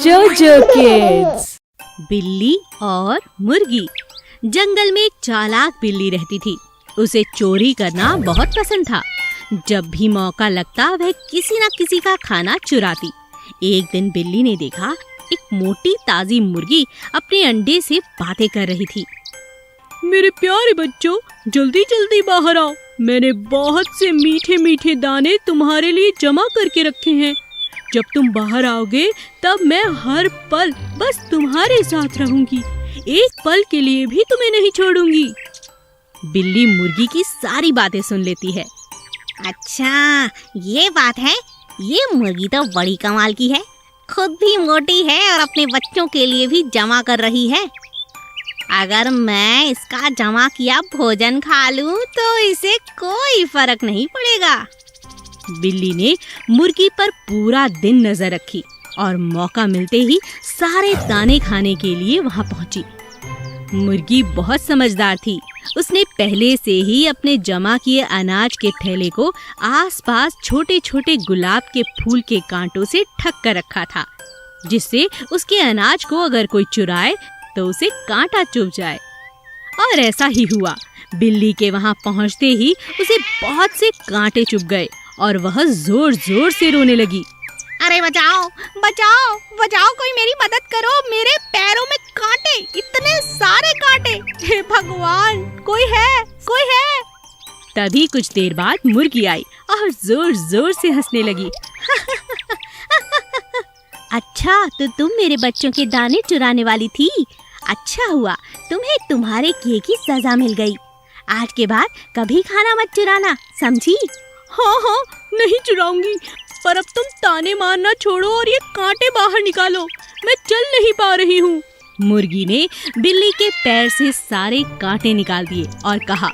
जोजो किड्स। बिल्ली और मुर्गी। जंगल में एक चालाक बिल्ली रहती थी। उसे चोरी करना बहुत पसंद था। जब भी मौका लगता वह किसी न किसी का खाना चुराती। एक दिन बिल्ली ने देखा एक मोटी ताजी मुर्गी अपने अंडे से बातें कर रही थी। मेरे प्यारे बच्चों, जल्दी जल्दी बाहर आओ। मैंने बहुत से मीठे मीठे दाने तुम्हारे लिए जमा करके रखे हैं। जब तुम बाहर आओगे तब मैं हर पल बस तुम्हारे साथ रहूंगी। एक पल के लिए भी तुम्हें नहीं छोड़ूंगी। बिल्ली मुर्गी की सारी बातें सुन लेती है। अच्छा, ये बात है। ये मुर्गी तो बड़ी कमाल की है। खुद भी मोटी है और अपने बच्चों के लिए भी जमा कर रही है। अगर मैं इसका जमा किया भोजन खा लूं तो इसे कोई फर्क नहीं पड़ेगा। बिल्ली ने मुर्गी पर पूरा दिन नजर रखी और मौका मिलते ही सारे दाने खाने के लिए वहां पहुंची। मुर्गी बहुत समझदार थी। उसने पहले से ही अपने जमा किए अनाज के थैले को आसपास छोटे छोटे गुलाब के फूल के कांटों से ढक कर रखा था, जिससे उसके अनाज को अगर कोई चुराए तो उसे कांटा चुभ जाए। और ऐसा ही हुआ। बिल्ली के वहां पहुंचते ही उसे बहुत से कांटे चुभ गए और वह जोर जोर से रोने लगी। अरे बचाओ बचाओ बचाओ, कोई मेरी मदद करो। मेरे पैरों में कांटे, इतने सारे कांटे। हे भगवान, कोई है, कोई है। तभी कुछ देर बाद मुर्गी आई और जोर जोर से हंसने लगी। अच्छा, तो तुम मेरे बच्चों के दाने चुराने वाली थी। अच्छा हुआ तुम्हें तुम्हारे किए की सजा मिल गई। आज के बाद कभी खाना मत चुराना, समझी? हाँ, नहीं चुराऊंगी। पर अब तुम ताने मारना छोड़ो और ये कांटे बाहर निकालो। मैं चल नहीं पा रही हूँ। मुर्गी ने बिल्ली के पैर से सारे कांटे निकाल दिए और कहा,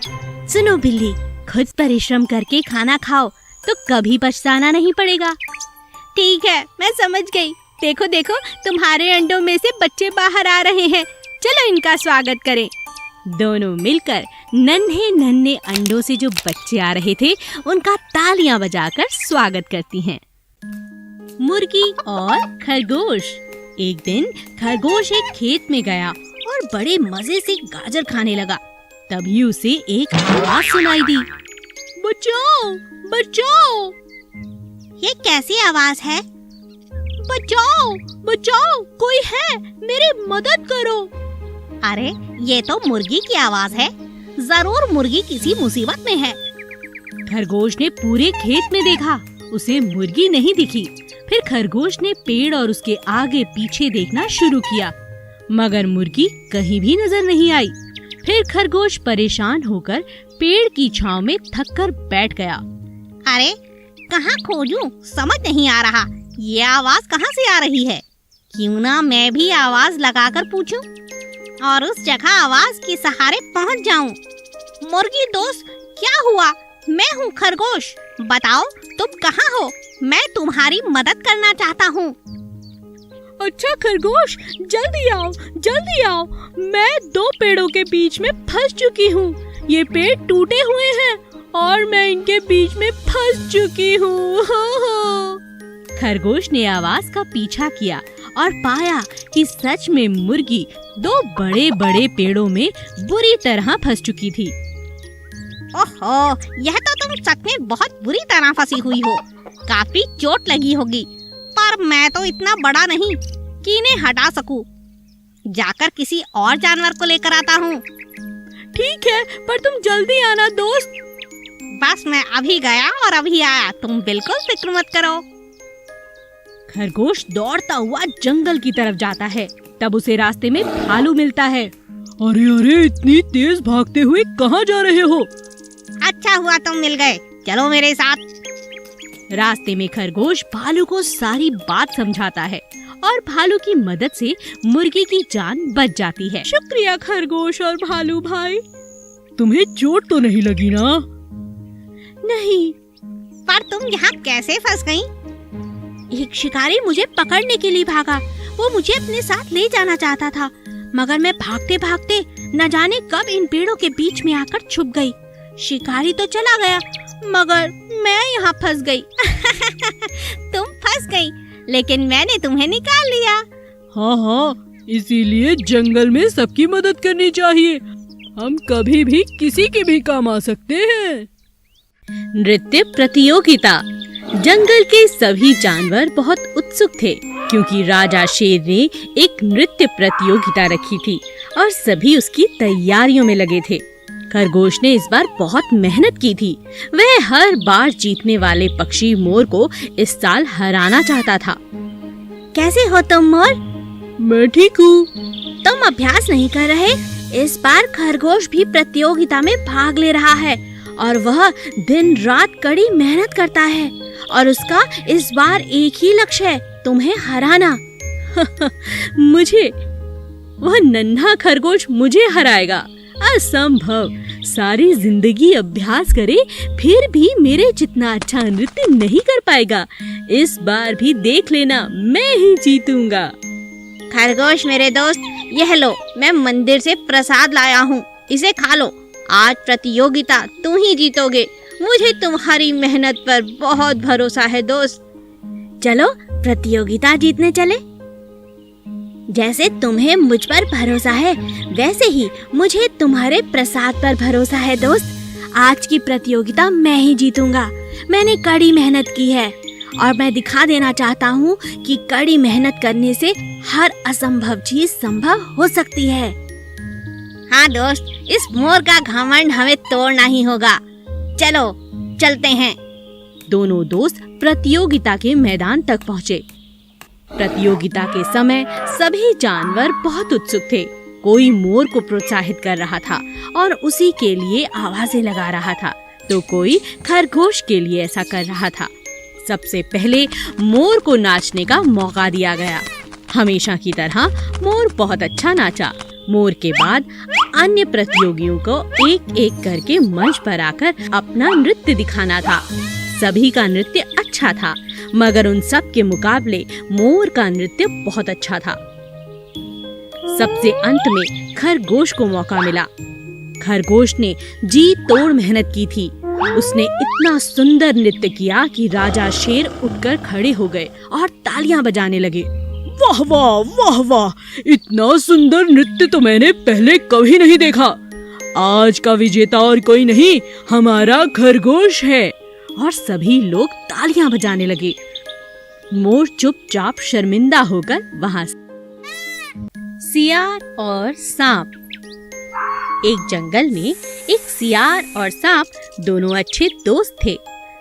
सुनो बिल्ली, खुद परिश्रम करके खाना खाओ तो कभी पछताना नहीं पड़ेगा। ठीक है, मैं समझ गई। देखो देखो, तुम्हारे अंडों में से बच्चे बाहर आ रहे हैं। चलो इनका स्वागत करें। दोनों मिलकर नन्हे नन्हे अंडों से जो बच्चे आ रहे थे उनका तालियां बजाकर स्वागत करती हैं। मुर्गी और खरगोश। एक दिन खरगोश एक खेत में गया और बड़े मजे से गाजर खाने लगा। तभी उसे एक आवाज सुनाई दी। बचाओ बचाओ। ये कैसी आवाज है? बचाओ बचाओ, कोई है, मेरी मदद करो। अरे, ये तो मुर्गी की आवाज है। जरूर मुर्गी किसी मुसीबत में है। खरगोश ने पूरे खेत में देखा, उसे मुर्गी नहीं दिखी। फिर खरगोश ने पेड़ और उसके आगे पीछे देखना शुरू किया, मगर मुर्गी कहीं भी नजर नहीं आई। फिर खरगोश परेशान होकर पेड़ की छांव में थक कर बैठ गया। अरे, कहाँ खोजूं? समझ नहीं आ रहा। ये आवाज कहाँ से आ रही है? क्यों ना मैं भी आवाज लगाकर पूछूं और उस जगह आवाज के सहारे पहुंच जाऊं। मुर्गी दोस्त, क्या हुआ? मैं हूँ खरगोश। बताओ, तुम कहाँ हो? मैं तुम्हारी मदद करना चाहता हूँ। अच्छा खरगोश, जल्दी आओ जल्दी आओ। मैं दो पेड़ों के बीच में फंस चुकी हूँ। ये पेड़ टूटे हुए हैं और मैं इनके बीच में फंस चुकी हूँ। खरगोश ने आवाज का पीछा किया और पाया कि सच में मुर्गी दो बड़े बड़े पेड़ों में बुरी तरह फंस चुकी थी। ओहो, यह तो तुम सच में बहुत बुरी तरह फंसी हुई हो। काफी चोट लगी होगी, पर मैं तो इतना बड़ा नहीं कि इन्हें हटा सकूं। जाकर किसी और जानवर को लेकर आता हूँ। ठीक है, पर तुम जल्दी आना दोस्त। बस मैं अभी गया और अभी आया, तुम बिल्कुल फिक्र मत करो। खरगोश दौड़ता हुआ जंगल की तरफ जाता है। तब उसे रास्ते में भालू मिलता है। अरे अरे, इतनी तेज भागते हुए कहाँ जा रहे हो? अच्छा हुआ तुम मिल गए, चलो मेरे साथ। रास्ते में खरगोश भालू को सारी बात समझाता है और भालू की मदद से मुर्गी की जान बच जाती है। शुक्रिया खरगोश और भालू भाई। तुम्हें चोट तो नहीं लगी ना? नहीं। पर तुम यहाँ कैसे फंस गई? एक शिकारी मुझे पकड़ने के लिए भागा। वो मुझे अपने साथ ले जाना चाहता था, मगर मैं भागते भागते न जाने कब इन पेड़ों के बीच में आकर छुप गई। शिकारी तो चला गया, मगर मैं यहाँ फंस गई। तुम फंस गई, लेकिन मैंने तुम्हें निकाल लिया। हाँ हाँ, इसीलिए जंगल में सबकी मदद करनी चाहिए। हम कभी भी किसी के भी काम आ सकते हैं। नृत्य प्रतियोगिता। जंगल के सभी जानवर बहुत उत्सुक थे क्योंकि राजा शेर ने एक नृत्य प्रतियोगिता रखी थी और सभी उसकी तैयारियों में लगे थे। खरगोश ने इस बार बहुत मेहनत की थी। वह हर बार जीतने वाले पक्षी मोर को इस साल हराना चाहता था। कैसे हो तुम मोर? मैं ठीक हूँ। तुम अभ्यास नहीं कर रहे? इस बार खरगोश भी प्रतियोगिता में भाग ले रहा है और वह दिन रात कड़ी मेहनत करता है और उसका इस बार एक ही लक्ष्य है, तुम्हें हराना। मुझे? वह नन्हा खरगोश मुझे हराएगा? असंभव। सारी जिंदगी अभ्यास करे फिर भी मेरे जितना अच्छा नृत्य नहीं कर पाएगा। इस बार भी देख लेना, मैं ही जीतूंगा। खरगोश मेरे दोस्त, यह लो, मैं मंदिर से प्रसाद लाया हूँ, इसे खा लो। आज प्रतियोगिता तू ही जीतोगे। मुझे तुम्हारी मेहनत पर बहुत भरोसा है दोस्त। चलो प्रतियोगिता जीतने चले। जैसे तुम्हें मुझ पर भरोसा है वैसे ही मुझे तुम्हारे प्रसाद पर भरोसा है दोस्त। आज की प्रतियोगिता मैं ही जीतूंगा। मैंने कड़ी मेहनत की है और मैं दिखा देना चाहता हूँ कि कड़ी मेहनत करने से हर असंभव चीज संभव हो सकती है। हाँ दोस्त, इस मोर का घमंड हमें तोड़ना ही होगा। चलो चलते हैं। दोनों दोस्त प्रतियोगिता के मैदान तक पहुँचे। प्रतियोगिता के समय सभी जानवर बहुत उत्सुक थे। कोई मोर को प्रोत्साहित कर रहा था और उसी के लिए आवाजें लगा रहा था, तो कोई खरगोश के लिए ऐसा कर रहा था। सबसे पहले मोर को नाचने का मौका दिया गया। हमेशा की तरह मोर बहुत अच्छा नाचा। मोर के बाद अन्य प्रतियोगियों को एक एक करके मंच पर आकर अपना नृत्य दिखाना था। सभी का नृत्य अच्छा था, मगर उन सब के मुकाबले मोर का नृत्य बहुत अच्छा था। सबसे अंत में खरगोश को मौका मिला। खरगोश ने जी तोड़ मेहनत की थी। उसने इतना सुंदर नृत्य किया कि राजा शेर उठकर खड़े हो गए और तालियां बजाने लगे। वाह वाह वाह वाह, इतना सुंदर नृत्य तो मैंने पहले कभी नहीं देखा। आज का विजेता और कोई नहीं, हमारा खरगोश है। और सभी लोग तालियां बजाने लगे। मोर चुपचाप शर्मिंदा होकर वहां से। सियार और सांप। एक जंगल में एक सियार और सांप दोनों अच्छे दोस्त थे।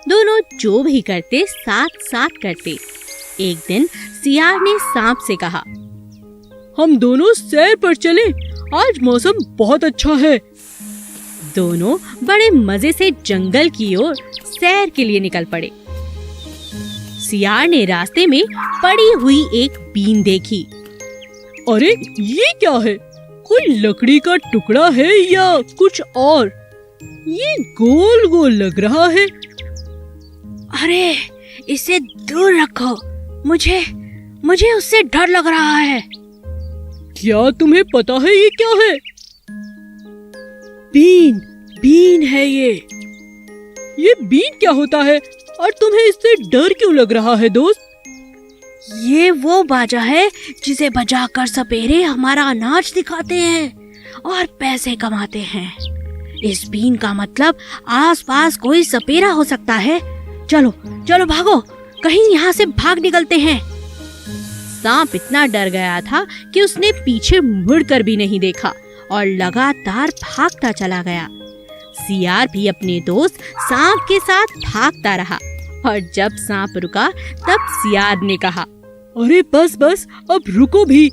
दोनों जो भी करते साथ साथ करते। एक दिन सियार ने सांप से कहा, हम दोनों सैर पर चले, आज मौसम बहुत अच्छा है। दोनों बड़े मजे से जंगल की ओर सैर के लिए निकल पड़े। सियार ने रास्ते में पड़ी हुई एक बीन देखी। अरे ये क्या है? कोई लकड़ी का टुकड़ा है या कुछ और? ये गोल गोल लग रहा है। अरे इसे दूर रखो, मुझे उससे डर लग रहा है। क्या तुम्हें पता है ये क्या है? बीन है ये। ये बीन क्या होता है और तुम्हें इससे डर क्यों लग रहा है दोस्त? ये वो बाजा है जिसे बजाकर सपेरे हमारा अनाज दिखाते हैं और पैसे कमाते हैं। इस बीन का मतलब आसपास कोई सपेरा हो सकता है। चलो चलो भागो, कहीं यहाँ से भाग निकलते हैं। सांप इतना डर गया था कि उसने पीछे मुड़कर भी नहीं देखा और लगातार भागता चला गया। सियार भी अपने दोस्त सांप के साथ भागता रहा और जब सांप रुका तब सियार ने कहा, अरे बस बस, अब रुको भी।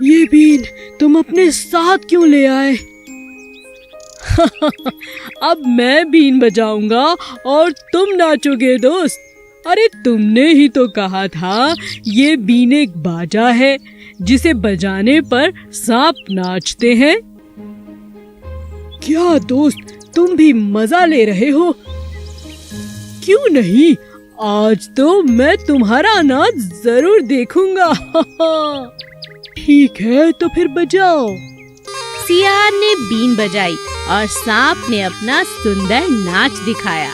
ये बीन तुम अपने साथ क्यों ले आए? अब मैं बीन बजाऊंगा और तुम नाचोगे दोस्त। अरे तुमने ही तो कहा था ये बीन एक बाजा है जिसे बजाने पर सांप नाचते हैं। क्या दोस्त, तुम भी मजा ले रहे हो? क्यों नहीं, आज तो मैं तुम्हारा अनाज जरूर देखूंगा। ठीक है तो फिर बजाओ। सियार ने बीन बजाई और सांप ने अपना सुंदर नाच दिखाया।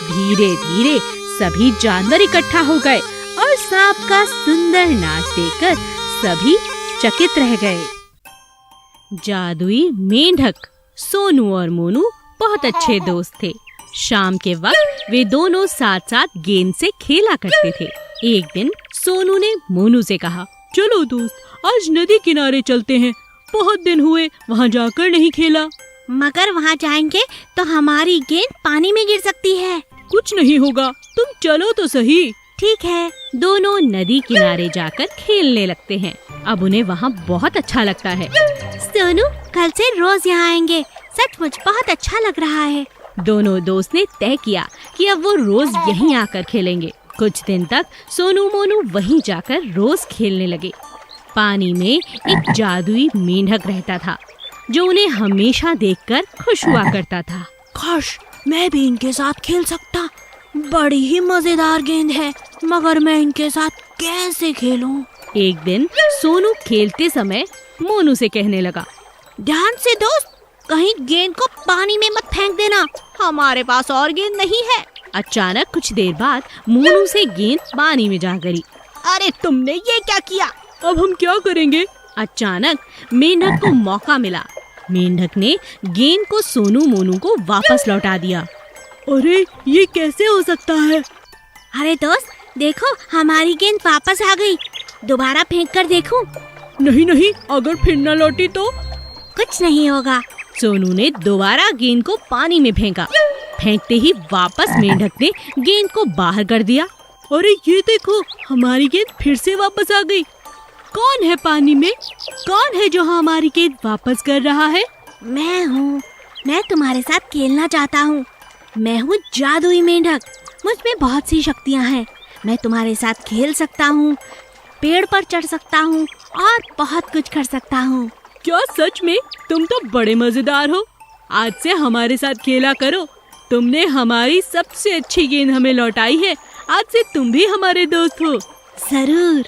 धीरे धीरे सभी जानवर इकट्ठा हो गए और सांप का सुंदर नाच देखकर सभी चकित रह गए। जादुई मेंढक सोनू और मोनू बहुत अच्छे दोस्त थे। शाम के वक्त वे दोनों साथ साथ गेंद से खेला करते थे। एक दिन सोनू ने मोनू से कहा, चलो दोस्त, आज नदी किनारे चलते हैं। बहुत दिन हुए वहाँ जाकर नहीं खेला। मगर वहाँ जाएंगे तो हमारी गेंद पानी में गिर सकती है। कुछ नहीं होगा, तुम चलो तो सही। ठीक है। दोनों नदी किनारे जाकर खेलने लगते हैं। अब उन्हें वहाँ बहुत अच्छा लगता है। सोनू, कल से रोज यहाँ आएंगे। सचमुच बहुत अच्छा लग रहा है। दोनों दोस्त ने तय किया कि अब वो रोज यहीं आकर खेलेंगे। कुछ दिन तक सोनू मोनू वहीं जाकर रोज खेलने लगे। पानी में एक जादुई मेंढक रहता था जो उन्हें हमेशा देखकर खुश हुआ करता था। काश मैं भी इनके साथ खेल सकता। बड़ी ही मजेदार गेंद है, मगर मैं इनके साथ कैसे खेलूं? एक दिन सोनू खेलते समय मोनू से कहने लगा, ध्यान से दोस्त, कहीं गेंद को पानी में मत फेंक देना। हमारे पास और गेंद नहीं है। अचानक कुछ देर बाद मोनू से गेंद पानी में जा गिरी। अरे तुमने ये क्या किया? अब हम क्या करेंगे? अचानक मेंढक को मौका मिला। मेंढक ने गेंद को सोनू मोनू को वापस लौटा दिया। अरे ये कैसे हो सकता है? अरे दोस्त देखो, हमारी गेंद वापस आ गई। दोबारा फेंक कर देखूं? नहीं, अगर फिर न लौटी तो? कुछ नहीं होगा। सोनू ने दोबारा गेंद को पानी में फेंका। फेंकते ही वापस मेंढक ने गेंद को बाहर कर दिया। अरे ये देखो, हमारी गेंद फिर से वापस आ गई। कौन है पानी में? कौन है जो हमारी गेंद वापस कर रहा है? मैं हूँ। मैं तुम्हारे साथ खेलना चाहता हूँ। मैं हूँ जादुई मेंढक। मुझ में बहुत सी शक्तियाँ हैं। मैं तुम्हारे साथ खेल सकता हूँ, पेड़ पर चढ़ सकता हूँ और बहुत कुछ कर सकता हूँ। क्या सच में? तुम तो बड़े मजेदार हो। आज से हमारे साथ खेला करो। तुमने हमारी सबसे अच्छी गेंद हमें लौटाई है। आज से तुम भी हमारे दोस्त हो। जरूर।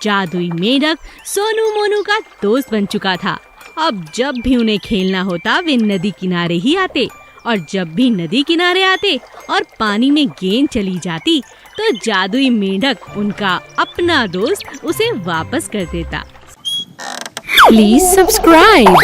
जादुई मेंढक सोनू मोनू का दोस्त बन चुका था। अब जब भी उन्हें खेलना होता वे नदी किनारे ही आते, और जब भी नदी किनारे आते और पानी में गेंद चली जाती तो जादुई मेंढक उनका अपना दोस्त उसे वापस कर देता। Please subscribe.